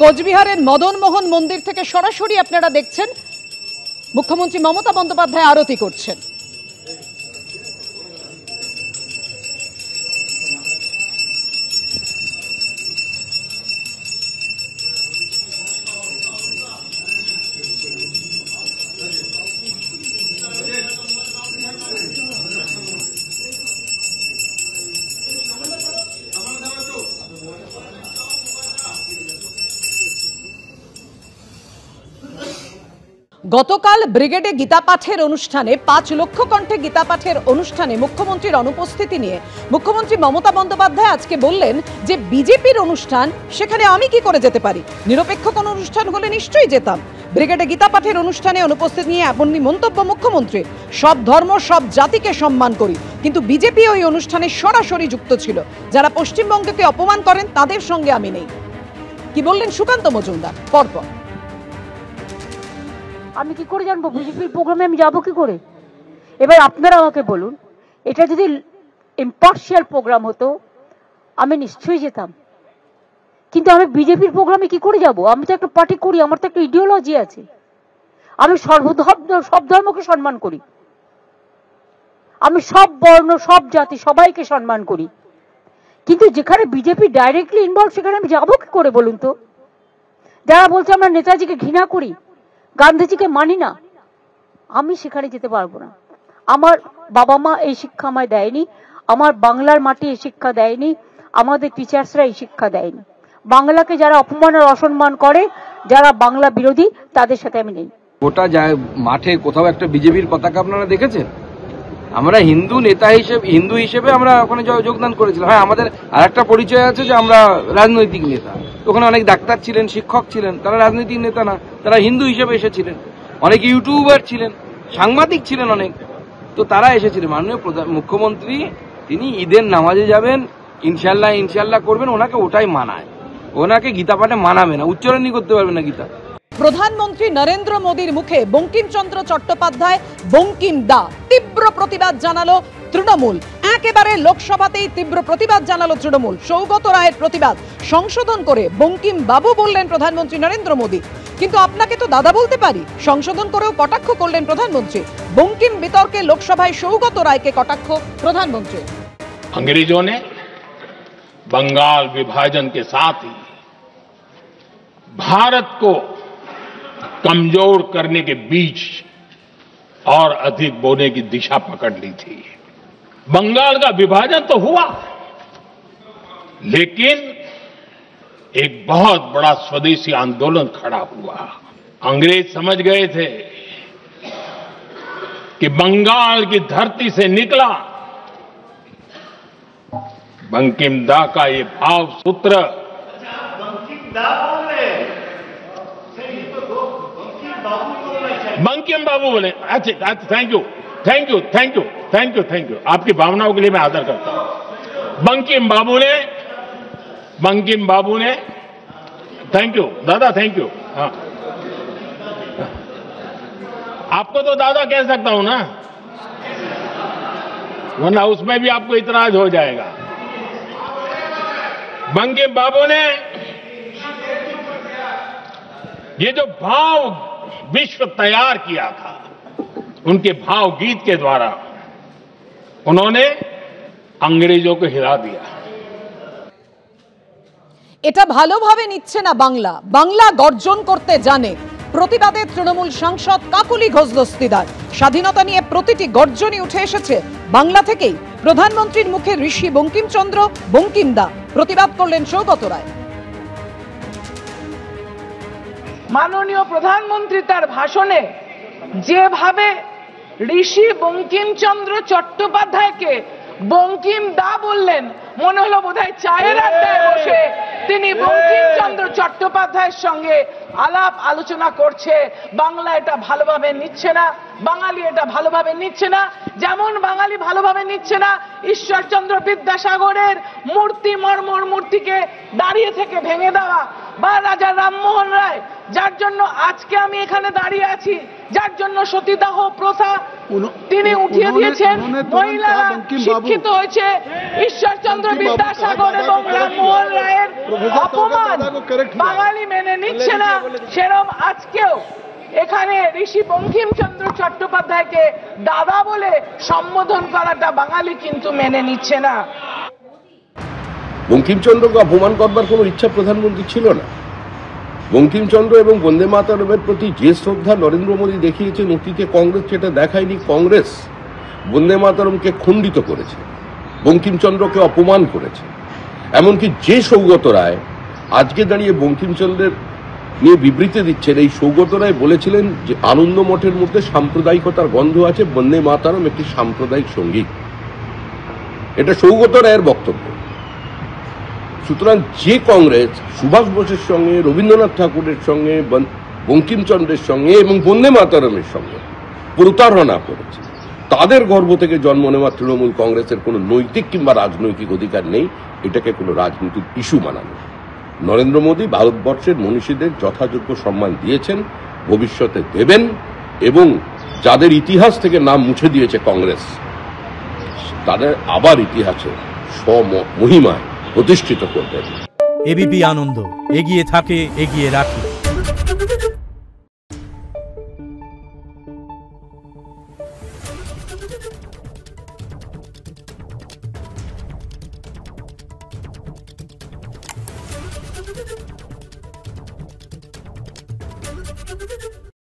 কোচবিহারের মদনমোহন মন্দির থেকে সরাসরি আপনারা দেখছেন মুখ্যমন্ত্রী মমতা বন্দ্যোপাধ্যায় আরতি করছেন। গতকাল ব্রিগেডে গীতা পাঠের অনুষ্ঠানে 5 লক্ষ কণ্ঠে গীতা পাঠের অনুষ্ঠানে মুখ্যমন্ত্রীর অনুপস্থিতি নিয়ে মুখ্যমন্ত্রী মমতা বন্দ্যোপাধ্যায় আজকে বললেন যে বিজেপির অনুষ্ঠান, সেখানে আমি কি করে যেতে পারি? নিরপেক্ষ কোনো অনুষ্ঠান হলে নিশ্চয়ই যেতাম। ব্রিগেডে গীতা পাঠের অনুষ্ঠানে অনুপস্থিত নিয়ে এমনই মন্তব্য মুখ্যমন্ত্রীর। সব ধর্ম সব জাতিকে সম্মান করি, কিন্তু বিজেপি ওই অনুষ্ঠানে সরাসরি যুক্ত ছিল। যারা পশ্চিমবঙ্গকে অপমান করেন তাদের সঙ্গে আমি নেই। কি বললেন সুকান্ত মজুমদার? পরপর আমি কি করে জানবো বিজেপির প্রোগ্রামে আমি যাবো কি করে? এবার আপনারা আমাকে বলুন, এটা যদি ইম্পার্শিয়াল প্রোগ্রাম হতো আমি নিশ্চয়ই যেতাম, কিন্তু আমি বিজেপির প্রোগ্রামে কি করে যাব? আমি তো একটা পার্টি করি, আমার তো একটা ইডিওলজি আছে। আমি সব ধর্মকে সম্মান করি, আমি সব বর্ণ সব জাতি সবাইকে সম্মান করি, কিন্তু যেখানে বিজেপি ডাইরেক্টলি ইনভলভ সেখানে আমি যাবো কি করে বলুন তো? যারা বলছে আমরা নেতাজিকে ঘৃণা করি, গান্ধীজিকে মানি না, আমি সেখানে যেতে পারবো না। আমার বাবা মা এই শিক্ষা আমায় দেয়নি, আমার বাংলার মাটি এই শিক্ষা দেয়নি, আমাদের টিচার্সরা এই শিক্ষা দেয়নি। বাংলাকে যারা অপমান আর অসম্মান করে, যারা বাংলা বিরোধী, তাদের সাথে আমি নেই। গোটা মাঠে কোথাও একটা বিজেপির পতাকা আপনারা দেখেছেন? আমরা হিন্দু নেতা হিসেবে, হিন্দু হিসেবে আমরা ওখানে যোগদান করেছিলাম। হ্যাঁ, আমাদের আর একটা পরিচয় আছে যে আমরা রাজনৈতিক নেতা। ওখানে অনেক ডাক্তার ছিলেন, শিক্ষক ছিলেন, তারা রাজনৈতিক নেতা না, তারা হিন্দু হিসেবে এসেছিলেন। অনেক ইউটিউবার ছিলেন, সাংবাদিক ছিলেন অনেক, তো তারা এসেছিলেন। মাননীয় মুখ্যমন্ত্রী তিনি ঈদের নামাজে যাবেন, ইনশাল্লাহ ইনশাল্লাহ করবেন, ওনাকে ওটাই মানায়। ওনাকে গীতা পাঠে মানাবে না, উচ্চারণই করতে পারবে না গীতা। প্রধানমন্ত্রী নরেন্দ্র মোদীর মুখে বঙ্কিমচন্দ্র চট্টোপাধ্যায় বঙ্কিম দা, তীব্র প্রতিবাদ জানালো তৃণমূল। একেবারে লোকসভাতেই তীব্র প্রতিবাদ জানালো তৃণমূল। সৌগত রায়ের প্রতিবাদ সংশোধন করে বঙ্কিম বাবু বললেন প্রধানমন্ত্রী নরেন্দ্র মোদী। কিন্তু আপনাকে তো দাদা বলতে পারি, সংশোধন করেও কটাক্ষ করলেন প্রধানমন্ত্রী। বঙ্কিম বিতর্কে লোকসভায় সৌগত রায়কে কটাক্ষ প্রধানমন্ত্রী। अंग्रेजों ने बंगाल विभाजन के साथ ही भारत को कमजोर करने के बीच और अधिक बोने की दिशा पकड़ ली थी। बंगाल का विभाजन तो हुआ, लेकिन एक बहुत बड़ा स्वदेशी आंदोलन खड़ा हुआ। अंग्रेज समझ गए थे कि बंगाल की धरती से निकला बंकिम दा का ये भाव सूत्र। बंकिम बाबू बोले। अच्छा, thank you thank you thank you thank you thank you, आपकी भावनाओं के लिए मैं आदर करता हूं। बंकिम बाबू ने थैंक यू दादा, थैंक यू। हाँ, आपको तो दादा कह सकता हूं ना, वरना उसमें भी आपको इतराज हो जाएगा। बंकिम बाबू ने ये जो भाव विश्व तैयार किया था, उनके भाव गीत के द्वारा उन्होंने अंग्रेजों को हिला दिया। এটা ভালোভাবে নিচ্ছে না বাংলা, বাংলা গর্জন করতে জানে। প্রতিবাদে তৃণমূল সাংসদ কাকুলি ঘোষ দস্তিদার। স্বাধীনতা নিয়ে প্রতিটি গর্জনই উঠে এসেছে বাংলা থেকেই। প্রধানমন্ত্রীর মুখে ঋষি বঙ্কিমচন্দ্র বঙ্কিম দা, প্রতিবাদ করলেন সৌগত রায়। মাননীয় প্রধানমন্ত্রী তার ভাষণে যেভাবে ঋষি বঙ্কিমচন্দ্র চট্টোপাধ্যায়কে বঙ্কিম দা বললেন, মনে হলো বোধহয় চায়ের আড্ডায় বসে তিনি বঙ্কিমচন্দ্র চট্টোপাধ্যায়ের সঙ্গে আলাপ আলোচনা করছে। বাংলা এটা ভালোভাবে নিচ্ছে না, বাঙালি এটা ভালোভাবে নিচ্ছে না। যেমন বাঙালি ভালোভাবে নিচ্ছে না ঈশ্বরচন্দ্র বিদ্যাসাগরের মূর্তি, মর্মর মূর্তিকে দাঁড়িয়ে থেকে ভেঙে দেওয়া, বা রাজা রামমোহন রায়, যার জন্য আজকে আমি এখানে দাঁড়িয়ে আছি, যার জন্য সতীদাহ প্রথা তিনি উঠিয়ে দিয়েছেন, মহিলারা শিক্ষিত হয়েছে। ঈশ্বরচন্দ্র বিদ্যাসাগর এবং রামমোহন রায়ের অপমান বাঙালি মেনে নিচ্ছে না, সেরকম আজকেও এখানে ঋষি বঙ্কিমচন্দ্র চট্টোপাধ্যায়কে দাদা বলে সম্বোধন করাটা বাঙালি কিন্তু মেনে নিচ্ছে না। বঙ্কিমচন্দ্রকে অপমান করবার কোনো ইচ্ছা প্রধানমন্ত্রী ছিল না। বঙ্কিমচন্দ্র এবং বন্দে মাতরমের প্রতি যে শ্রদ্ধা নরেন্দ্র মোদী দেখিয়েছেন অতীতে কংগ্রেস সেটা দেখায়নি। কংগ্রেস বন্দে মাতরমকে খণ্ডিত করেছে, বঙ্কিমচন্দ্রকে অপমান করেছে। এমনকি যে সৌগত রায় আজকে দাঁড়িয়ে বঙ্কিমচন্দ্রের নিয়ে বিবৃতি দিচ্ছেন, এই সৌগত রায় বলেছিলেন যে আনন্দ মঠের মধ্যে সাম্প্রদায়িকতার গন্ধ আছে, বন্দে মাতরম একটি সাম্প্রদায়িক সঙ্গীত। এটা সৌগত রায়ের বক্তব্য। সুতরাং যে কংগ্রেস সুভাষ বোসের সঙ্গে, রবীন্দ্রনাথ ঠাকুরের সঙ্গে, বঙ্কিমচন্দ্রের সঙ্গে এবং বন্দে মাতরমের সঙ্গে প্রতারণা করেছে, তাদের গর্ভ থেকে জন্ম নেওয়া তৃণমূল কংগ্রেসের কোনো নৈতিক কিংবা রাজনৈতিক অধিকার নেই এটাকে কোনো রাজনৈতিক ইস্যু বানানো। নরেন্দ্র মোদী ভারতবর্ষের মনীষীদের যথাযোগ্য সম্মান দিয়েছেন, ভবিষ্যতে দেবেন, এবং যাদের ইতিহাস থেকে নাম মুছে দিয়েছে কংগ্রেস, তাদের আবার ইতিহাসে স্বমহিমায় প্রতিষ্ঠিত করবেন। এবিপি আনন্দ, এগিয়ে থাকে, এগিয়ে রাখে। Thank you.